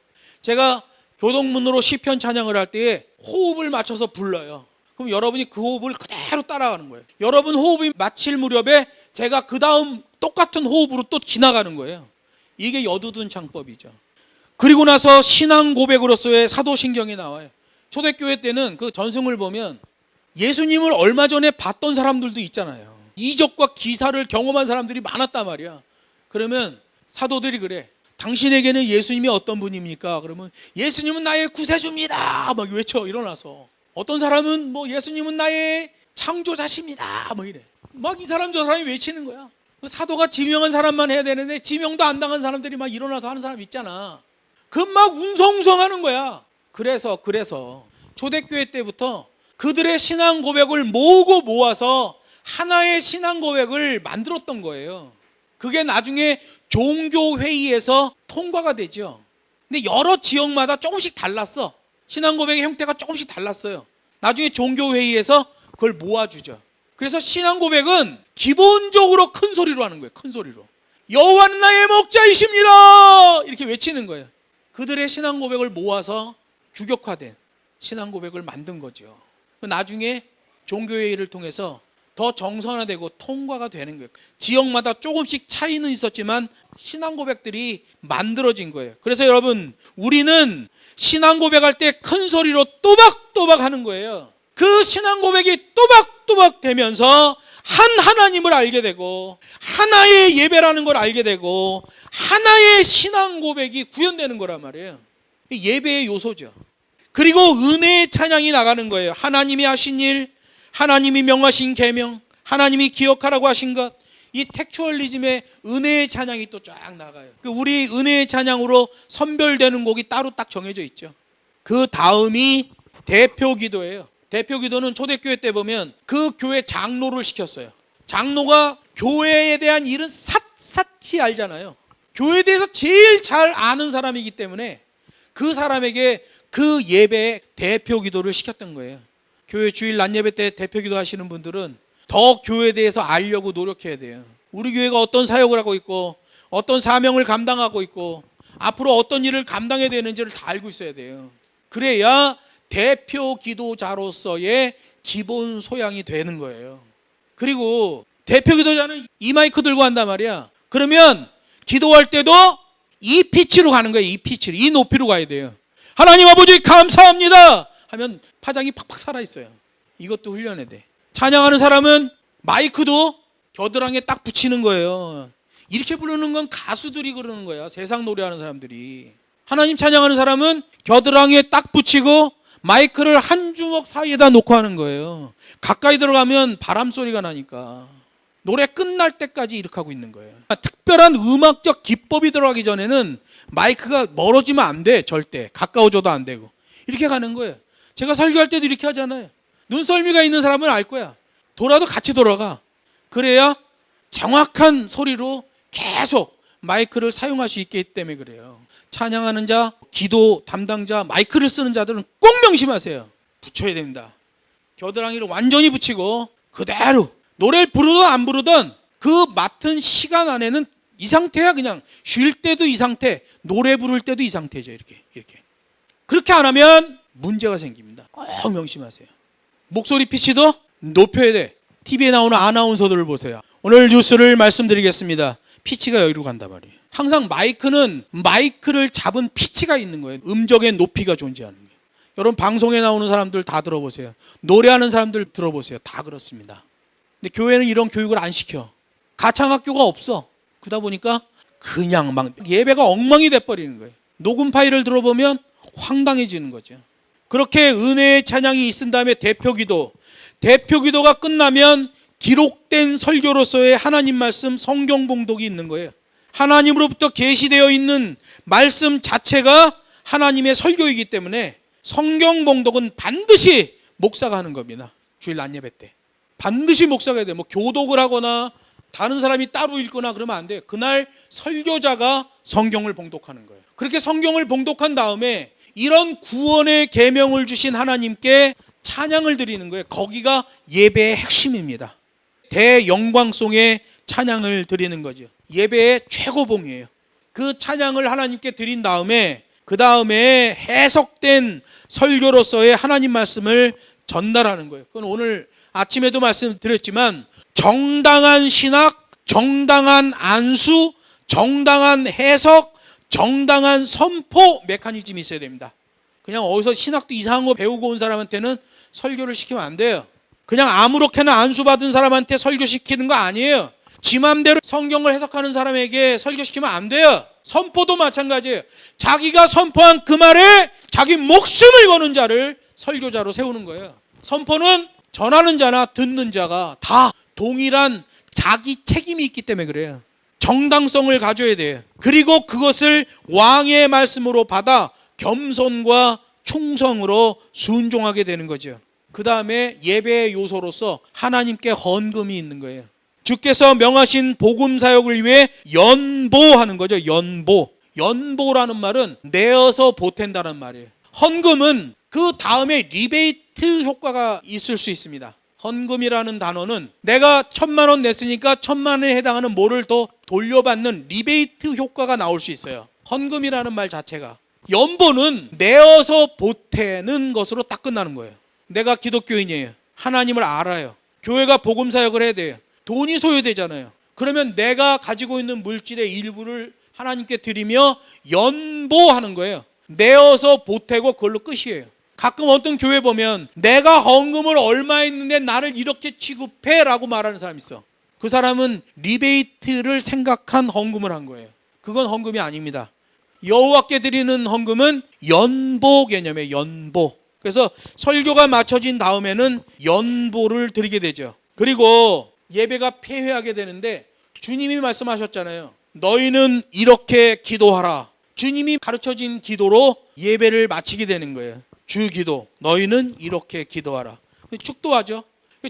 제가 교동문으로 시편 찬양을 할 때에 호흡을 맞춰서 불러요. 그럼 여러분이 그 호흡을 그대로 따라가는 거예요. 여러분 호흡이 마칠 무렵에 제가 그 다음 똑같은 호흡으로 또 지나가는 거예요. 이게 여두둔 창법이죠. 그리고 나서 신앙 고백으로서의 사도신경이 나와요. 초대교회 때는 그 전승을 보면 예수님을 얼마 전에 봤던 사람들도 있잖아요. 이적과 기사를 경험한 사람들이 많았단 말이야. 그러면 사도들이 그래. 당신에게는 예수님이 어떤 분입니까? 그러면 예수님은 나의 구세주입니다. 막 외쳐 일어나서. 어떤 사람은 뭐 예수님은 나의 창조자십니다. 뭐 이래. 막 이 사람 저 사람이 외치는 거야. 그 사도가 지명한 사람만 해야 되는데 지명도 안 당한 사람들이 막 일어나서 하는 사람 있잖아. 그 막 웅성웅성하는 거야. 그래서 초대교회 때부터 그들의 신앙 고백을 모으고 모아서 하나의 신앙 고백을 만들었던 거예요. 그게 나중에 종교회의에서 통과가 되죠. 근데 여러 지역마다 조금씩 달랐어. 신앙 고백의 형태가 조금씩 달랐어요. 나중에 종교회의에서 그걸 모아주죠. 그래서 신앙 고백은 기본적으로 큰 소리로 하는 거예요. 큰 소리로. 여호와는 나의 목자이십니다. 이렇게 외치는 거예요. 그들의 신앙 고백을 모아서 규격화된 신앙 고백을 만든 거죠. 나중에 종교회의를 통해서 더 정선화되고 통과가 되는 거예요. 지역마다 조금씩 차이는 있었지만 신앙 고백들이 만들어진 거예요. 그래서 여러분, 우리는 신앙 고백할 때 큰 소리로 또박또박 하는 거예요. 그 신앙 고백이 또박또박 되면서 한 하나님을 알게 되고 하나의 예배라는 걸 알게 되고 하나의 신앙 고백이 구현되는 거란 말이에요. 예배의 요소죠. 그리고 은혜의 찬양이 나가는 거예요. 하나님이 하신 일, 하나님이 명하신 계명, 하나님이 기억하라고 하신 것, 이 텍추얼리즘의 은혜의 찬양이 또 쫙 나가요. 우리 은혜의 찬양으로 선별되는 곡이 따로 딱 정해져 있죠. 그 다음이 대표 기도예요. 대표 기도는 초대교회 때 보면 그 교회 장로를 시켰어요. 장로가 교회에 대한 일은 샅샅이 알잖아요. 교회에 대해서 제일 잘 아는 사람이기 때문에 그 사람에게 그 예배에 대표 기도를 시켰던 거예요. 교회 주일 낮 예배 때 대표 기도 하시는 분들은 더 교회에 대해서 알려고 노력해야 돼요. 우리 교회가 어떤 사역을 하고 있고 어떤 사명을 감당하고 있고 앞으로 어떤 일을 감당해야 되는지를 다 알고 있어야 돼요. 그래야 대표 기도자로서의 기본 소양이 되는 거예요. 그리고 대표 기도자는 이 마이크 들고 한단 말이야. 그러면 기도할 때도 이 피치로 가는 거예요. 이 피치로, 이 높이로 가야 돼요. 하나님 아버지 감사합니다 하면 파장이 팍팍 살아있어요. 이것도 훈련해야 돼. 찬양하는 사람은 마이크도 겨드랑이에 딱 붙이는 거예요. 이렇게 부르는 건 가수들이 그러는 거야. 세상 노래하는 사람들이. 하나님 찬양하는 사람은 겨드랑이에 딱 붙이고 마이크를 한 주먹 사이에다 놓고 하는 거예요. 가까이 들어가면 바람 소리가 나니까. 노래 끝날 때까지 이렇게 하고 있는 거예요. 특별한 음악적 기법이 들어가기 전에는 마이크가 멀어지면 안 돼. 절대. 가까워져도 안 되고. 이렇게 가는 거예요. 제가 설교할 때도 이렇게 하잖아요. 눈썰미가 있는 사람은 알 거야. 돌아도 같이 돌아가. 그래야 정확한 소리로 계속 마이크를 사용할 수 있기 때문에 그래요. 찬양하는 자, 기도 담당자, 마이크를 쓰는 자들은 꼭 명심하세요. 붙여야 됩니다. 겨드랑이를 완전히 붙이고 그대로 노래를 부르든 안 부르든 그 맡은 시간 안에는 이 상태야. 그냥 쉴 때도 이 상태, 노래 부를 때도 이 상태죠. 이렇게. 그렇게 안 하면 문제가 생깁니다. 꼭 명심하세요. 목소리 피치도 높여야 돼. TV에 나오는 아나운서들을 보세요. 오늘 뉴스를 말씀드리겠습니다. 피치가 여기로 간단 말이에요. 항상 마이크는 마이크를 잡은 피치가 있는 거예요. 음정의 높이가 존재하는 거예요. 여러분 방송에 나오는 사람들 다 들어보세요. 노래하는 사람들 들어보세요. 다 그렇습니다. 근데 교회는 이런 교육을 안 시켜. 가창학교가 없어. 그러다 보니까 그냥 막 예배가 엉망이 돼버리는 거예요. 녹음 파일을 들어보면 황당해지는 거죠. 그렇게 은혜의 찬양이 있은 다음에 대표기도가 끝나면 기록된 설교로서의 하나님 말씀 성경 봉독이 있는 거예요. 하나님으로부터 계시되어 있는 말씀 자체가 하나님의 설교이기 때문에 성경 봉독은 반드시 목사가 하는 겁니다. 주일 낮 예배 때 반드시 목사가 해야 돼요. 뭐 교독을 하거나 다른 사람이 따로 읽거나 그러면 안 돼요. 그날 설교자가 성경을 봉독하는 거예요. 그렇게 성경을 봉독한 다음에 이런 구원의 계명을 주신 하나님께 찬양을 드리는 거예요. 거기가 예배의 핵심입니다. 대영광송의 찬양을 드리는 거죠. 예배의 최고봉이에요. 그 찬양을 하나님께 드린 다음에 그 다음에 해석된 설교로서의 하나님 말씀을 전달하는 거예요. 그건 오늘 아침에도 말씀드렸지만 정당한 신학, 정당한 안수, 정당한 해석, 정당한 선포 메커니즘이 있어야 됩니다. 그냥 어디서 신학도 이상한 거 배우고 온 사람한테는 설교를 시키면 안 돼요. 그냥 아무렇게나 안수받은 사람한테 설교시키는 거 아니에요. 지 맘대로 성경을 해석하는 사람에게 설교시키면 안 돼요. 선포도 마찬가지예요. 자기가 선포한 그 말에 자기 목숨을 거는 자를 설교자로 세우는 거예요. 선포는 전하는 자나 듣는 자가 다 동일한 자기 책임이 있기 때문에 그래요. 정당성을 가져야 돼요. 그리고 그것을 왕의 말씀으로 받아 겸손과 충성으로 순종하게 되는 거죠. 그 다음에 예배의 요소로서 하나님께 헌금이 있는 거예요. 주께서 명하신 복음 사역을 위해 연보하는 거죠. 연보. 연보라는 말은 내어서 보탠다는 말이에요. 헌금은 그 다음에 리베이트 효과가 있을 수 있습니다. 헌금이라는 단어는 내가 1,000만 원 냈으니까 1,000만 원에 해당하는 뭐를 더 돌려받는 리베이트 효과가 나올 수 있어요. 헌금이라는 말 자체가. 연보는 내어서 보태는 것으로 딱 끝나는 거예요. 내가 기독교인이에요. 하나님을 알아요. 교회가 복음 사역을 해야 돼요. 돈이 소요되잖아요. 그러면 내가 가지고 있는 물질의 일부를 하나님께 드리며 연보하는 거예요. 내어서 보태고 그걸로 끝이에요. 가끔 어떤 교회 보면 내가 헌금을 얼마 했는데 나를 이렇게 취급해 라고 말하는 사람이 있어. 그 사람은 리베이트를 생각한 헌금을 한 거예요. 그건 헌금이 아닙니다. 여호와께 드리는 헌금은 연보 개념이에요. 연보. 그래서 설교가 마쳐진 다음에는 연보를 드리게 되죠. 그리고 예배가 폐회하게 되는데 주님이 말씀하셨잖아요. 너희는 이렇게 기도하라. 주님이 가르쳐진 기도로 예배를 마치게 되는 거예요. 주기도. 너희는 이렇게 기도하라. 축도하죠.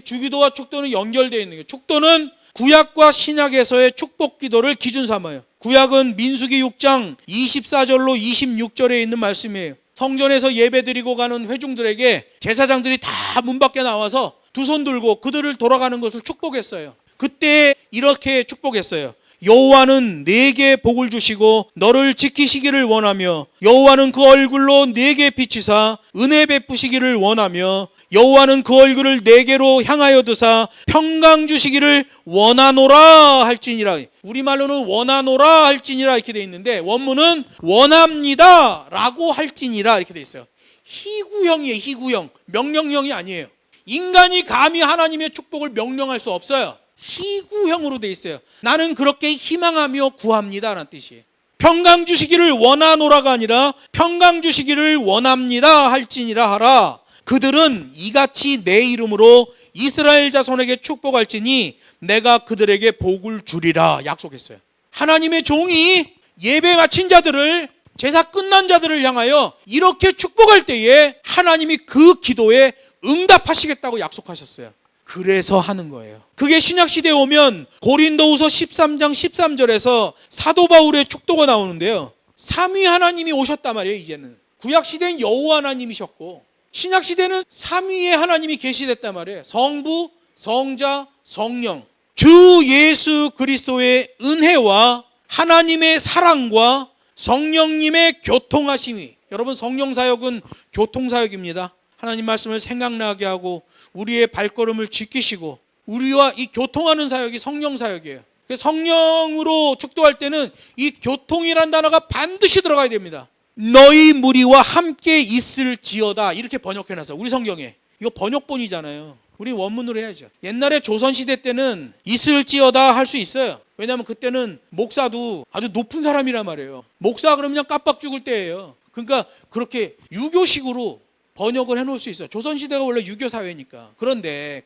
주기도와 축도는 연결되어 있는 거예요. 축도는 구약과 신약에서의 축복 기도를 기준 삼아요. 구약은 민수기 6장 24절로 26절에 있는 말씀이에요. 성전에서 예배 드리고 가는 회중들에게 제사장들이 다 문 밖에 나와서 두 손 들고 그들을 돌아가는 것을 축복했어요. 그때 이렇게 축복했어요. 여호와는 네게 복을 주시고 너를 지키시기를 원하며 여호와는 그 얼굴로 네게 비치사 은혜 베푸시기를 원하며 여호와는 그 얼굴을 네게로 향하여 드사 평강 주시기를 원하노라 할지니라. 우리말로는 원하노라 할지니라 이렇게 돼 있는데 원문은 원합니다 라고 할지니라 이렇게 돼 있어요. 희구형이에요. 희구형. 명령형이 아니에요. 인간이 감히 하나님의 축복을 명령할 수 없어요. 희구형으로 돼 있어요. 나는 그렇게 희망하며 구합니다 라는 뜻이에요. 평강 주시기를 원하노라가 아니라 평강 주시기를 원합니다 할지니라 하라. 그들은 이같이 내 이름으로 이스라엘 자손에게 축복할지니 내가 그들에게 복을 주리라 약속했어요. 하나님의 종이 예배 마친 자들을, 제사 끝난 자들을 향하여 이렇게 축복할 때에 하나님이 그 기도에 응답하시겠다고 약속하셨어요. 그래서 하는 거예요. 그게 신약시대에 오면 고린도후서 13장 13절에서 사도 바울의 축도가 나오는데요. 삼위 하나님이 오셨단 말이에요. 이제는 구약시대는 여호와 하나님이셨고 신약시대는 삼위의 하나님이 계시됐단 말이에요. 성부, 성자, 성령. 주 예수 그리스도의 은혜와 하나님의 사랑과 성령님의 교통하심이, 여러분 성령사역은 교통사역입니다. 하나님 말씀을 생각나게 하고 우리의 발걸음을 지키시고 우리와 이 교통하는 사역이 성령사역이에요. 성령으로 축도할 때는 이 교통이란 단어가 반드시 들어가야 됩니다. 너희 무리와 함께 있을지어다 이렇게 번역해놔서 우리 성경에. 이거 번역본이잖아요. 우리 원문으로 해야죠. 옛날에 조선시대 때는 있을지어다 할 수 있어요. 왜냐하면 그때는 목사도 아주 높은 사람이란 말이에요. 목사 그러면 그냥 깜빡 죽을 때예요. 그러니까 그렇게 유교식으로 번역을 해놓을 수 있어요. 조선시대가 원래 유교 사회니까. 그런데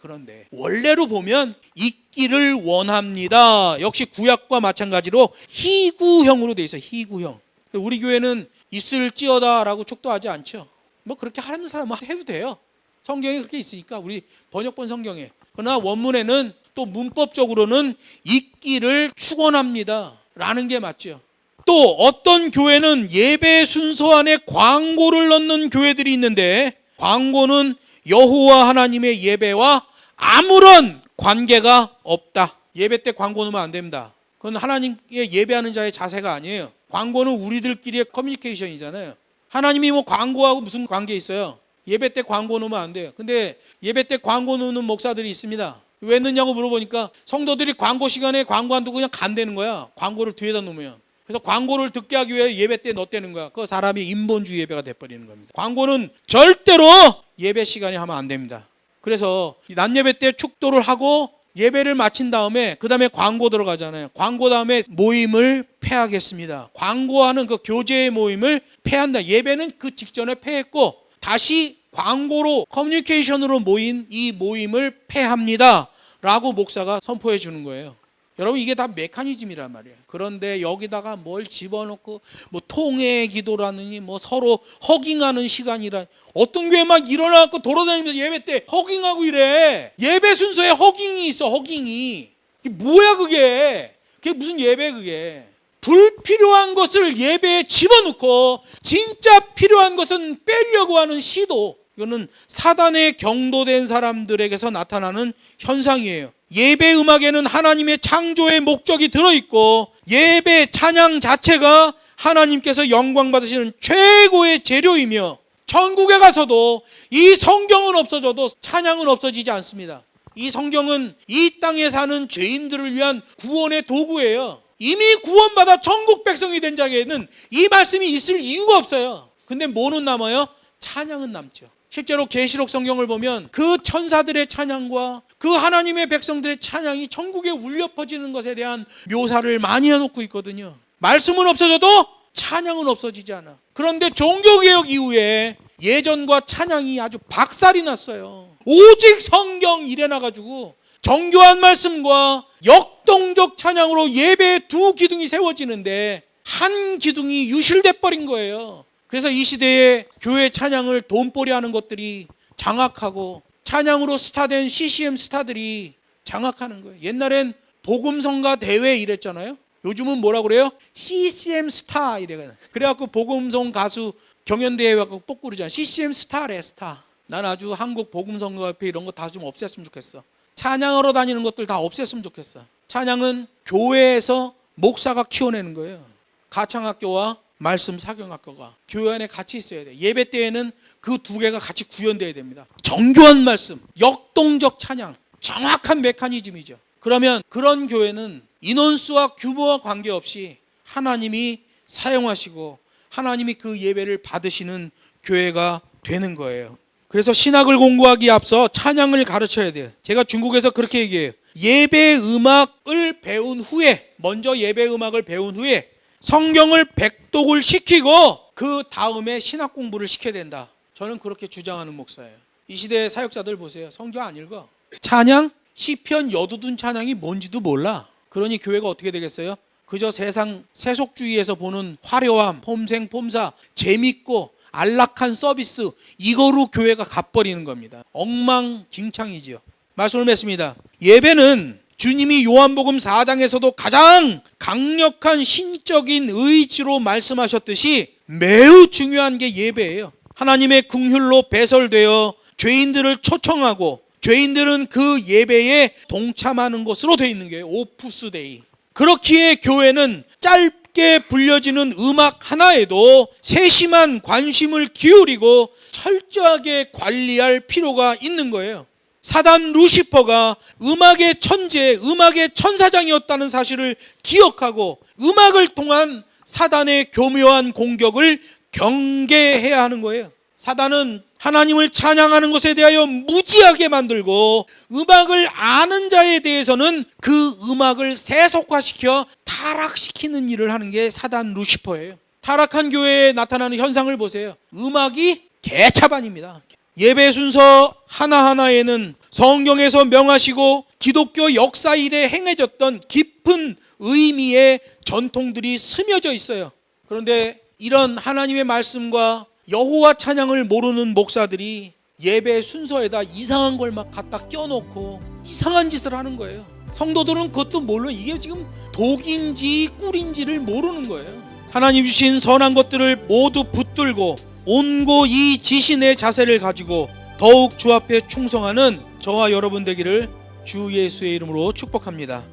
원래로 보면 있기를 원합니다. 역시 구약과 마찬가지로 희구형으로 돼 있어요. 희구형. 우리 교회는 있을지어다라고 축도하지 않죠. 뭐 그렇게 하는 사람은 해도 돼요. 성경에 그렇게 있으니까 우리 번역본 성경에. 그러나 원문에는 또 문법적으로는 있기를 축원합니다 라는 게 맞죠. 또 어떤 교회는 예배 순서 안에 광고를 넣는 교회들이 있는데 광고는 여호와 하나님의 예배와 아무런 관계가 없다. 예배 때 광고 넣으면 안 됩니다. 그건 하나님께 예배하는 자의 자세가 아니에요. 광고는 우리들끼리의 커뮤니케이션이잖아요. 하나님이 뭐 광고하고 무슨 관계 있어요? 예배 때 광고 넣으면 안 돼요. 근데 예배 때 광고 넣는 목사들이 있습니다. 왜 넣냐고 물어보니까 성도들이 광고 시간에 광고 안 두고 그냥 간다는 거야. 광고를 뒤에다 놓으면. 그래서 광고를 듣게 하기 위해 예배 때 넣었다는 거야. 그 사람이 인본주의 예배가 돼버리는 겁니다. 광고는 절대로 예배 시간에 하면 안 됩니다. 그래서 낮 예배 때 축도를 하고 예배를 마친 다음에 그 다음에 광고 들어가잖아요. 광고 다음에 모임을 폐하겠습니다. 광고하는 그 교제의 모임을 폐한다. 예배는 그 직전에 폐했고 다시 광고로 커뮤니케이션으로 모인 이 모임을 폐합니다 라고 목사가 선포해 주는 거예요. 여러분 이게 다 메커니즘이란 말이에요. 그런데 여기다가 뭘 집어넣고 뭐 통해 기도라느니 뭐 서로 허깅하는 시간이라, 어떤 교회 막 일어나고 돌아다니면서 예배 때 허깅하고 이래. 예배 순서에 허깅이 있어. 허깅이 이게 뭐야 그게? 그게 무슨 예배 그게? 불필요한 것을 예배에 집어넣고 진짜 필요한 것은 빼려고 하는 시도, 이거는 사단에 경도된 사람들에게서 나타나는 현상이에요. 예배 음악에는 하나님의 창조의 목적이 들어있고 예배 찬양 자체가 하나님께서 영광 받으시는 최고의 재료이며, 천국에 가서도 이 성경은 없어져도 찬양은 없어지지 않습니다. 이 성경은 이 땅에 사는 죄인들을 위한 구원의 도구예요. 이미 구원받아 천국 백성이 된 자에게는 이 말씀이 있을 이유가 없어요. 근데 뭐는 남아요? 찬양은 남죠. 실제로 계시록 성경을 보면 그 천사들의 찬양과 그 하나님의 백성들의 찬양이 천국에 울려 퍼지는 것에 대한 묘사를 많이 해놓고 있거든요. 말씀은 없어져도 찬양은 없어지지 않아. 그런데 종교개혁 이후에 예전과 찬양이 아주 박살이 났어요. 오직 성경 이래 나가지고 정교한 말씀과 역동적 찬양으로 예배의 두 기둥이 세워지는데 한 기둥이 유실돼 버린 거예요. 그래서 이 시대에 교회 찬양을 돈벌이 하는 것들이 장악하고 찬양으로 스타된 CCM 스타들이 장악하는 거예요. 옛날엔 복음성가 대회 이랬잖아요. 요즘은 뭐라 그래요? CCM 스타 이래요. 그래갖고 복음성 가수 경연대회 갖고 뽑고 그러잖아요. CCM 스타래, 스타. 난 아주 한국 복음성가협회 이런 거 다 좀 없앴으면 좋겠어. 찬양하러 다니는 것들 다 없앴으면 좋겠어. 찬양은 교회에서 목사가 키워내는 거예요. 가창학교와 말씀 사경학교가 교회 안에 같이 있어야 돼. 예배 때에는 그 두 개가 같이 구현돼야 됩니다. 정교한 말씀, 역동적 찬양, 정확한 메커니즘이죠. 그러면 그런 교회는 인원수와 규모와 관계없이 하나님이 사용하시고 하나님이 그 예배를 받으시는 교회가 되는 거예요. 그래서 신학을 공부하기에 앞서 찬양을 가르쳐야 돼요. 제가 중국에서 그렇게 얘기해요. 예배 음악을 배운 후에, 먼저 예배 음악을 배운 후에 성경을 백독을 시키고 그 다음에 신학 공부를 시켜야 된다. 저는 그렇게 주장하는 목사예요. 이 시대의 사역자들 보세요. 성경 안 읽어. 찬양, 시편, 여두둔 찬양이 뭔지도 몰라. 그러니 교회가 어떻게 되겠어요? 그저 세상 세속주의에서 보는 화려함, 폼생 폼사, 재밌고 안락한 서비스, 이거로 교회가 갚버리는 겁니다. 엉망진창이지요. 말씀을 맺습니다. 예배는 주님이 요한복음 4장에서도 가장 강력한 신적인 의지로 말씀하셨듯이 매우 중요한 게 예배예요. 하나님의 긍휼로 배설되어 죄인들을 초청하고 죄인들은 그 예배에 동참하는 것으로 되어 있는 게 오푸스 데이. 그렇기에 교회는 짧게 불려지는 음악 하나에도 세심한 관심을 기울이고 철저하게 관리할 필요가 있는 거예요. 사단 루시퍼가 음악의 천재, 음악의 천사장이었다는 사실을 기억하고 음악을 통한 사단의 교묘한 공격을 경계해야 하는 거예요. 사단은 하나님을 찬양하는 것에 대하여 무지하게 만들고 음악을 아는 자에 대해서는 그 음악을 세속화시켜 타락시키는 일을 하는 게 사단 루시퍼예요. 타락한 교회에 나타나는 현상을 보세요. 음악이 개차반입니다. 예배 순서 하나하나에는 성경에서 명하시고 기독교 역사 이래 행해졌던 깊은 의미의 전통들이 스며져 있어요. 그런데 이런 하나님의 말씀과 여호와 찬양을 모르는 목사들이 예배 순서에다 이상한 걸 막 갖다 껴놓고 이상한 짓을 하는 거예요. 성도들은 그것도 몰라. 이게 지금 독인지 꿀인지를 모르는 거예요. 하나님 주신 선한 것들을 모두 붙들고 온고 이 지신의 자세를 가지고 더욱 주 앞에 충성하는 저와 여러분 되기를 주 예수의 이름으로 축복합니다.